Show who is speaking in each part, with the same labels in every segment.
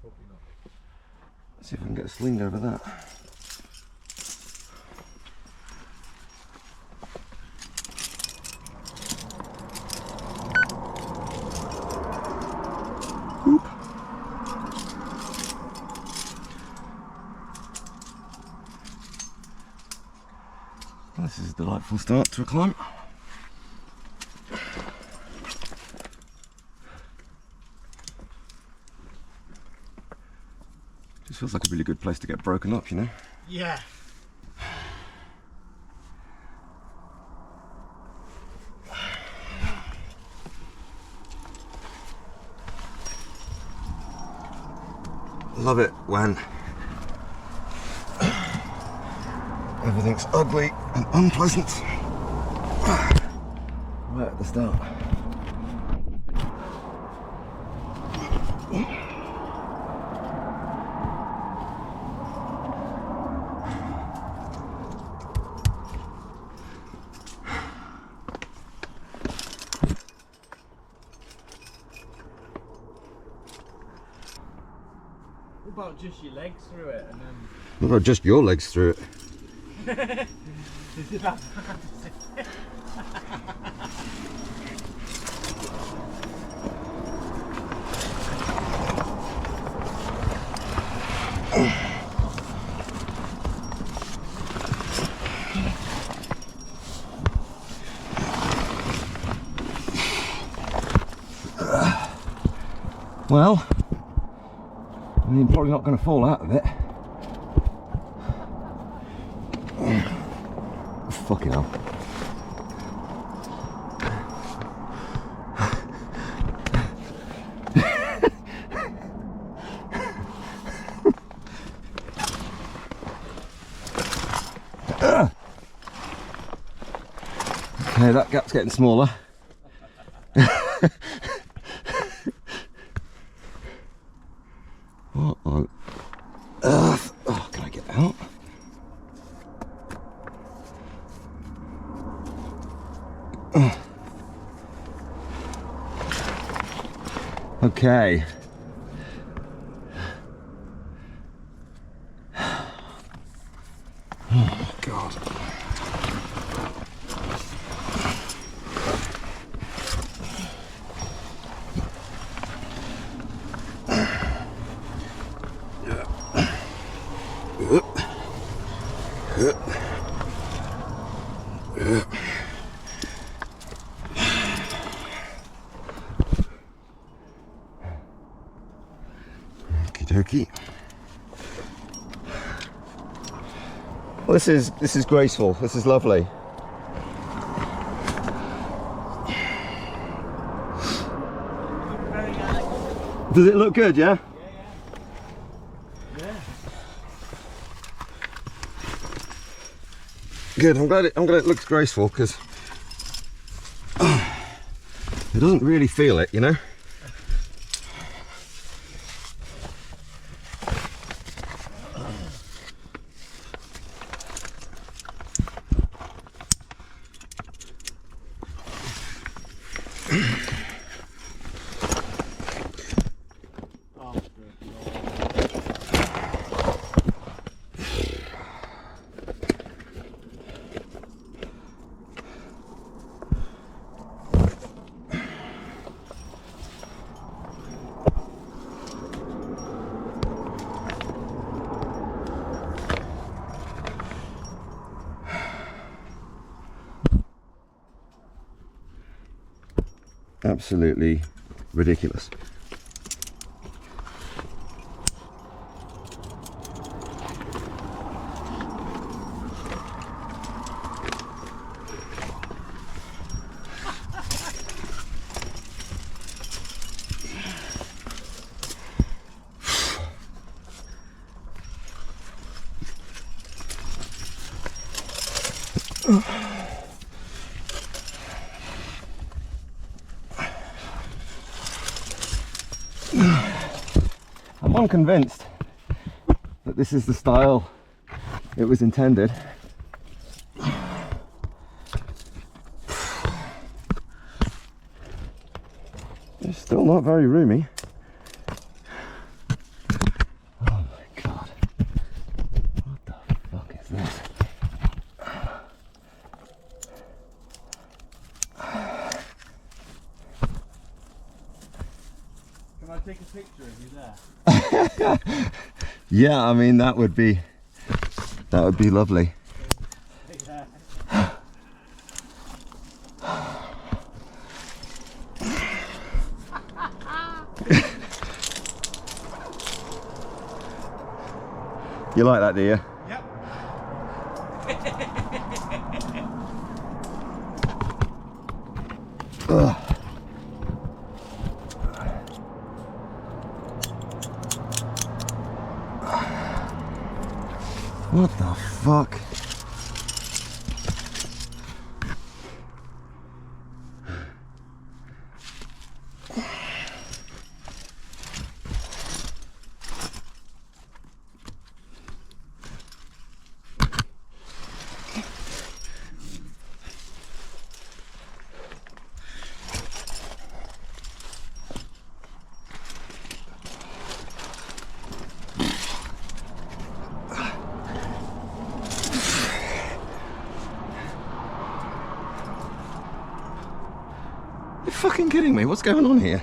Speaker 1: Let's see if I can get this leaned over that. Oop. Well, this is a delightful start to a climb. Just feels like a really good place to get broken up, you know?
Speaker 2: Yeah.
Speaker 1: Love it when everything's ugly and unpleasant right at the start.
Speaker 2: What about just your legs through it and then...
Speaker 1: What about just your legs through it?
Speaker 2: Is it that bad?
Speaker 1: Well, I mean, probably not going to fall out of it. Fucking hell. Okay, that gap's getting smaller. What on earth? Oh, can I get out? Okay. Oh, God. Okie dokie. Well, this is graceful. This is lovely. Does it look good? Yeah.
Speaker 2: Yeah.
Speaker 1: Good. I'm glad it looks graceful because it doesn't really feel it, you know. Absolutely ridiculous. I'm unconvinced that this is the style it was intended. It's still not very roomy.
Speaker 2: Can I take a picture of you there?
Speaker 1: Yeah, I mean that would be lovely.
Speaker 2: Yeah.
Speaker 1: You like that, do you?
Speaker 2: Yep.
Speaker 1: Ugh. What the fuck? You're fucking kidding me? What's going on here?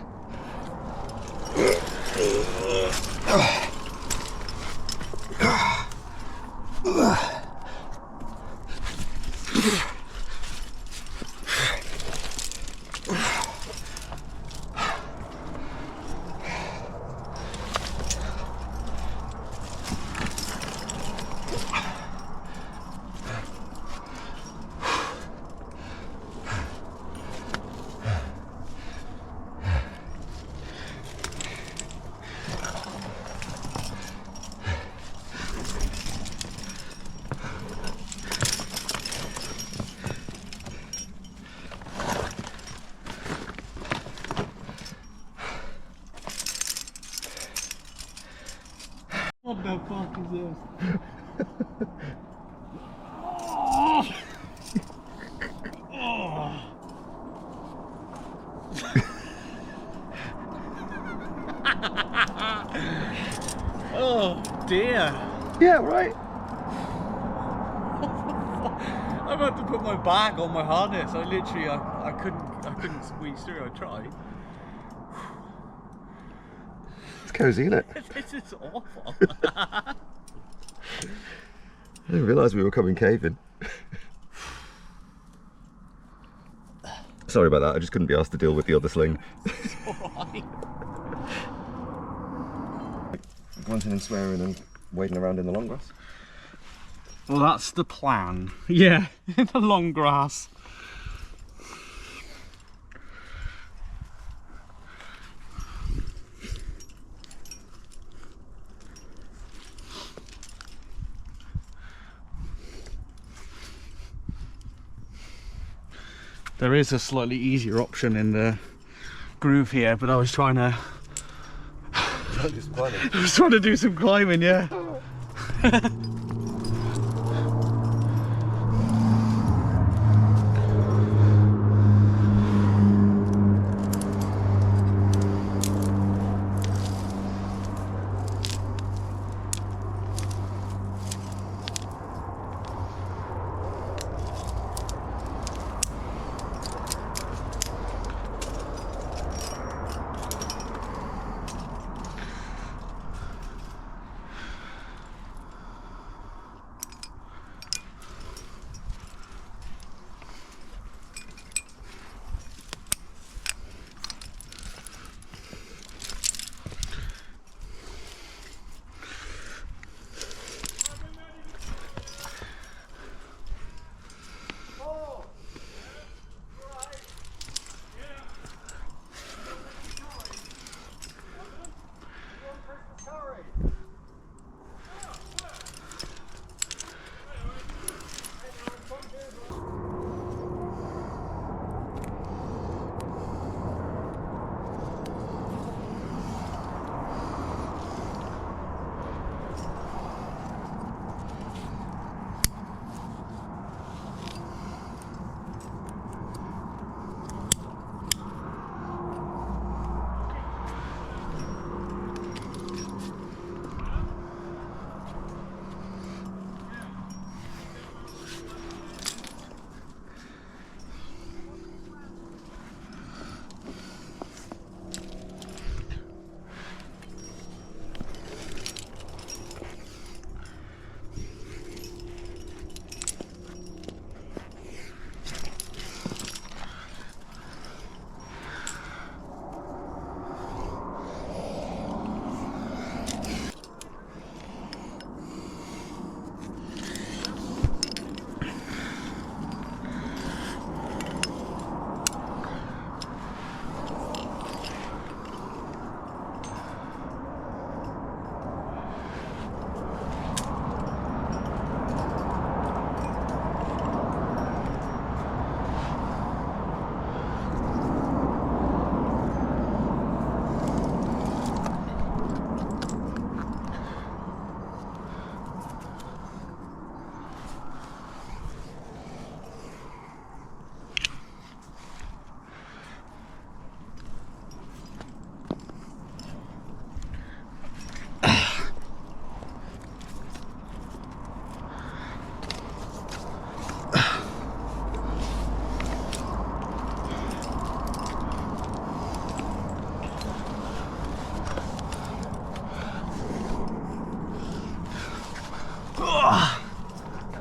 Speaker 2: What the fuck is this? Oh dear.
Speaker 1: Yeah, right.
Speaker 2: I've had to put my bag on my harness. I literally I couldn't squeeze through. I tried.
Speaker 1: It's cozy, isn't it?
Speaker 2: This is awful.
Speaker 1: I didn't realise we were coming caving. Sorry about that, I just couldn't be asked to deal with the other sling.
Speaker 2: Alright.
Speaker 1: Grunting and swearing and wading around in the long grass.
Speaker 2: Well, that's the plan. Yeah, in the long grass. There is a slightly easier option in the groove here, but I was trying to do some climbing, yeah.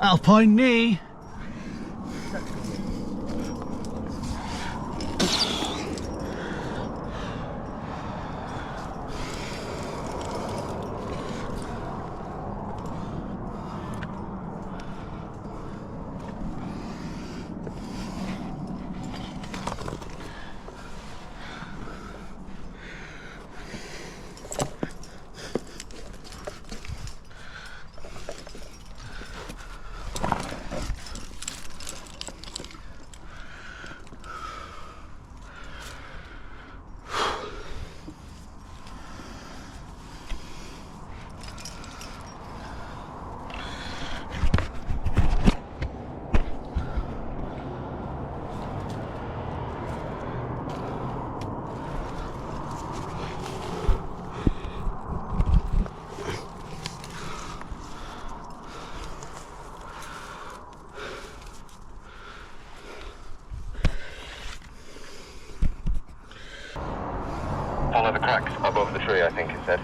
Speaker 2: Alpine knee.
Speaker 3: Follow the cracks above the tree, I think it said.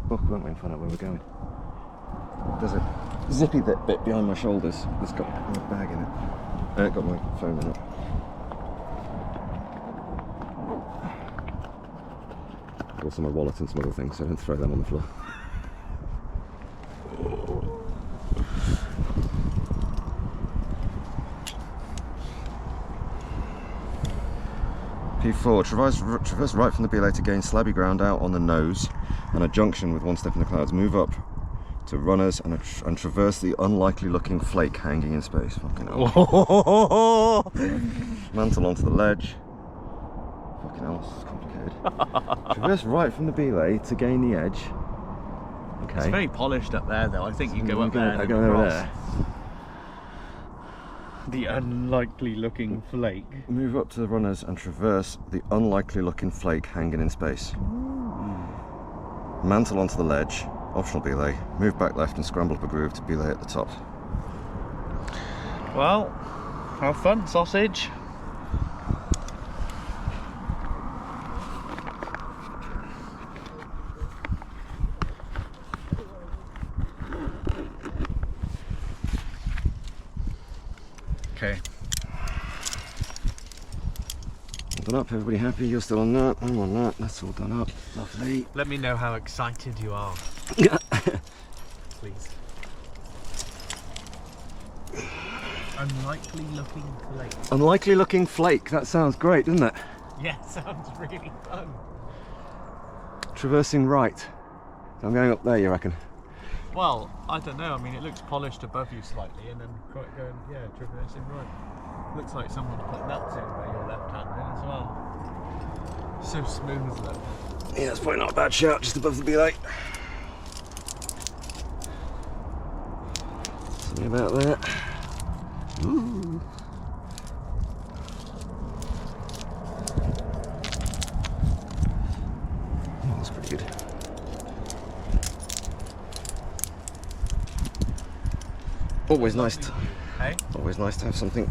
Speaker 1: book, won't we, and find out where we're going. There's a zippy bit behind my shoulders that's got my bag in it. Got my phone in it. Also my wallet and some other things, so I don't throw them on the floor. P4, traverse right from the belay to gain slabby ground out on the nose and a junction with one step in the clouds. Move up to runners and traverse the unlikely looking flake hanging in space. Fucking hell. Mantle onto the ledge. Fucking hell, this is complicated. Traverse right from the belay to gain the edge. Okay.
Speaker 2: It's very polished up there, though. I think you go up there and
Speaker 1: I
Speaker 2: then
Speaker 1: go over
Speaker 2: across.
Speaker 1: there.
Speaker 2: The unlikely looking flake.
Speaker 1: Move up to the runners and traverse the unlikely looking flake hanging in space. Mantle onto the ledge, optional belay. Move back left and scramble up a groove to belay at the top.
Speaker 2: Well, have fun, sausage. Okay.
Speaker 1: Done up, everybody happy? You're still on that, I'm on that, that's all done up. Lovely.
Speaker 2: Let me know how excited you are. Please. Unlikely looking flake.
Speaker 1: Unlikely looking flake, that sounds great, doesn't it?
Speaker 2: Yeah, sounds really fun.
Speaker 1: Traversing right. So I'm going up there, you reckon?
Speaker 2: Well, I don't know. I mean, it looks polished above you slightly, and then quite going, yeah, traversing right. Looks like someone put nuts in where your left hand in as well. So smooth, though.
Speaker 1: Yeah, it's probably not a bad shout, just above the belay. Something about that. Ooh. Oh, that's pretty good. Always nice to,
Speaker 2: Hey?
Speaker 1: always nice to have something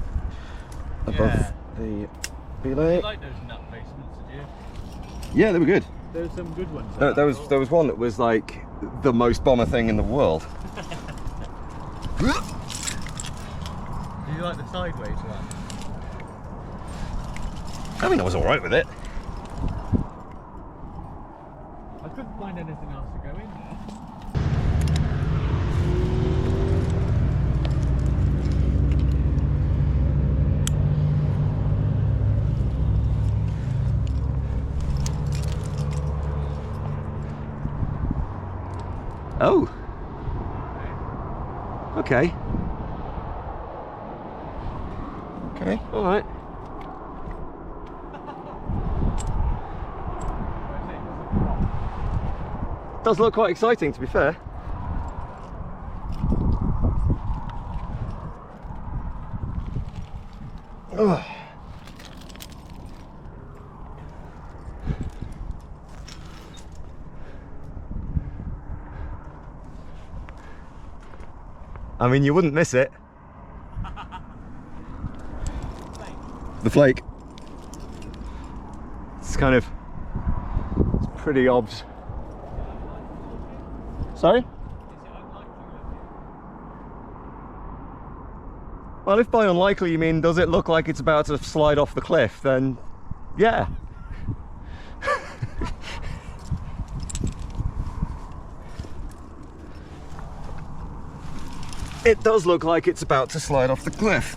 Speaker 1: above
Speaker 2: Yeah.
Speaker 1: the belay.
Speaker 2: You like those nut basements, did you?
Speaker 1: Yeah, they were good.
Speaker 2: There's some good ones.
Speaker 1: There was one that was like the most bomber thing in the world.
Speaker 2: Do you like the sideways one?
Speaker 1: I mean, I was all right with it.
Speaker 2: I couldn't find anything else to go in there.
Speaker 1: Oh. Okay. Okay. All right. Does look quite exciting, to be fair. Ugh. I mean, you wouldn't miss it. The flake. It's kind of, it's pretty obs. Sorry? Well, if by unlikely you mean does it look like it's about to slide off the cliff, then yeah. It does look like it's about to slide off the cliff.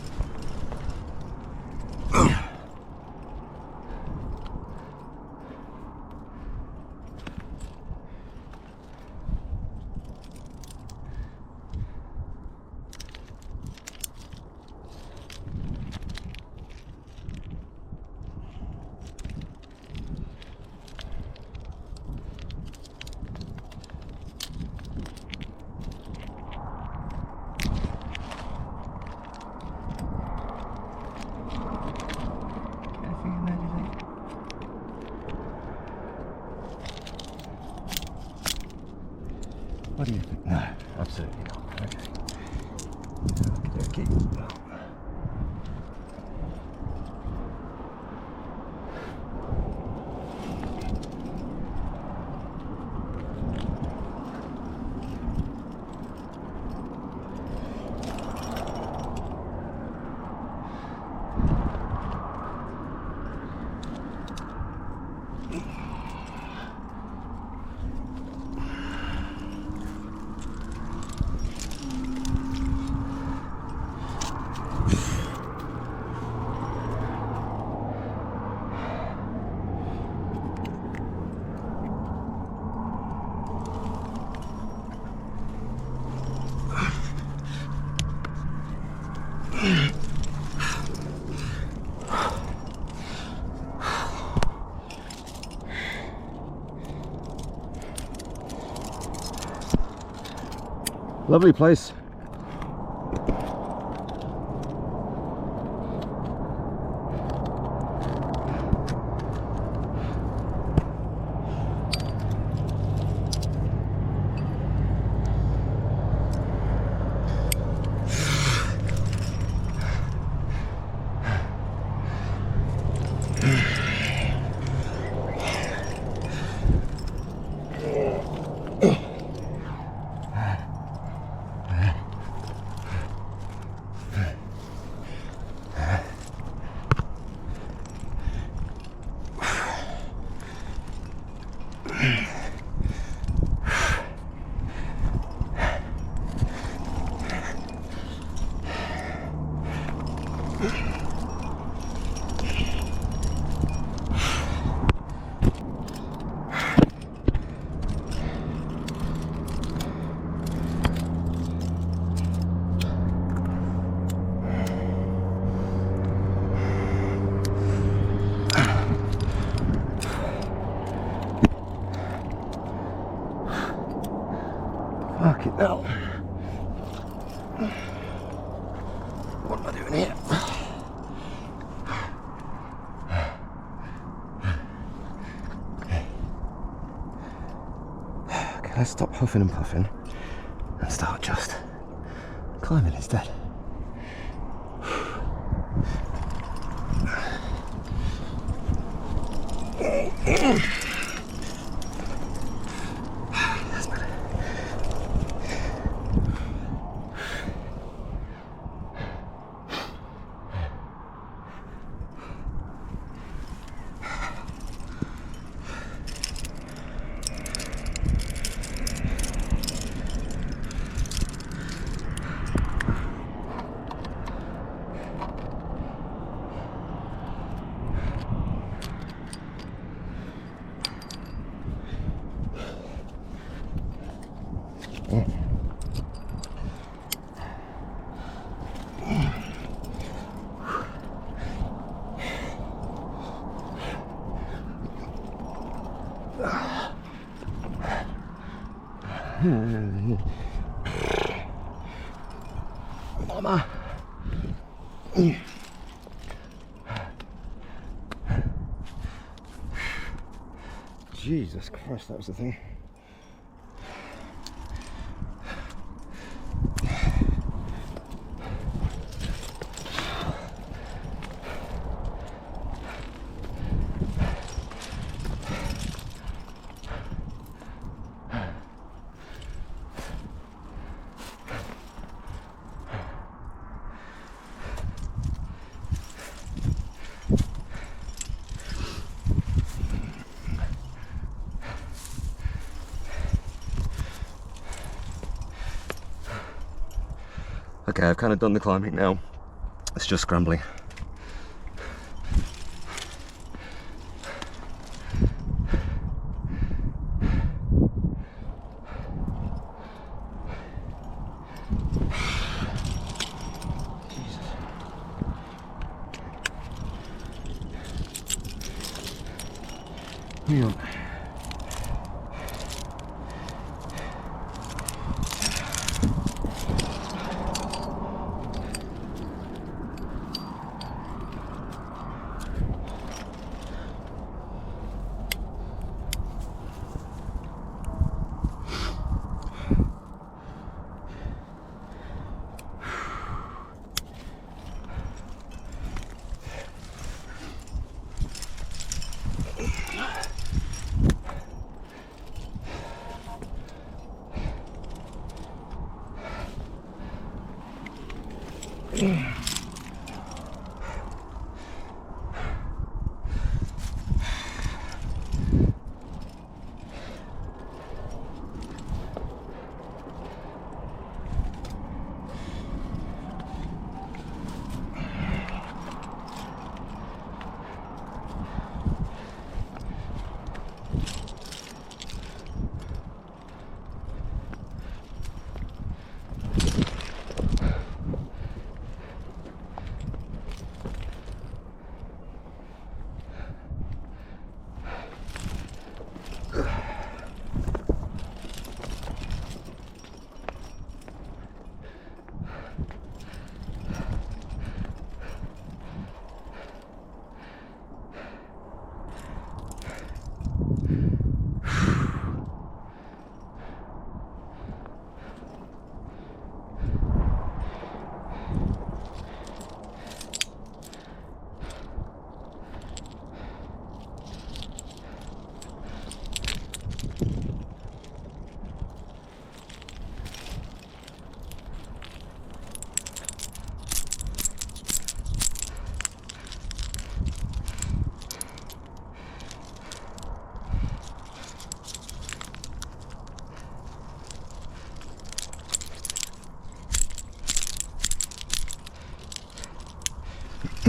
Speaker 1: What do you think? No, absolutely not. Okay. Okay. Lovely place. Fuck it now. What am I doing here? Okay, let's stop huffing and puffing and start just climbing instead. That's better. Mama. Jesus Christ, that was the thing. Okay, I've kind of done the climbing now. It's just scrambling. Jesus. Hang on.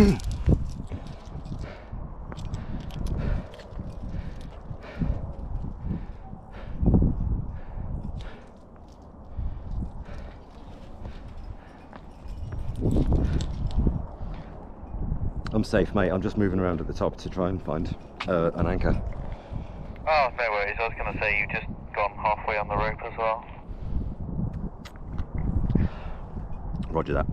Speaker 1: I'm safe, mate. I'm just moving around at the top to try and find an anchor.
Speaker 3: Oh, no worries. I was going to say you've just gone halfway on the rope as well.
Speaker 1: Roger that.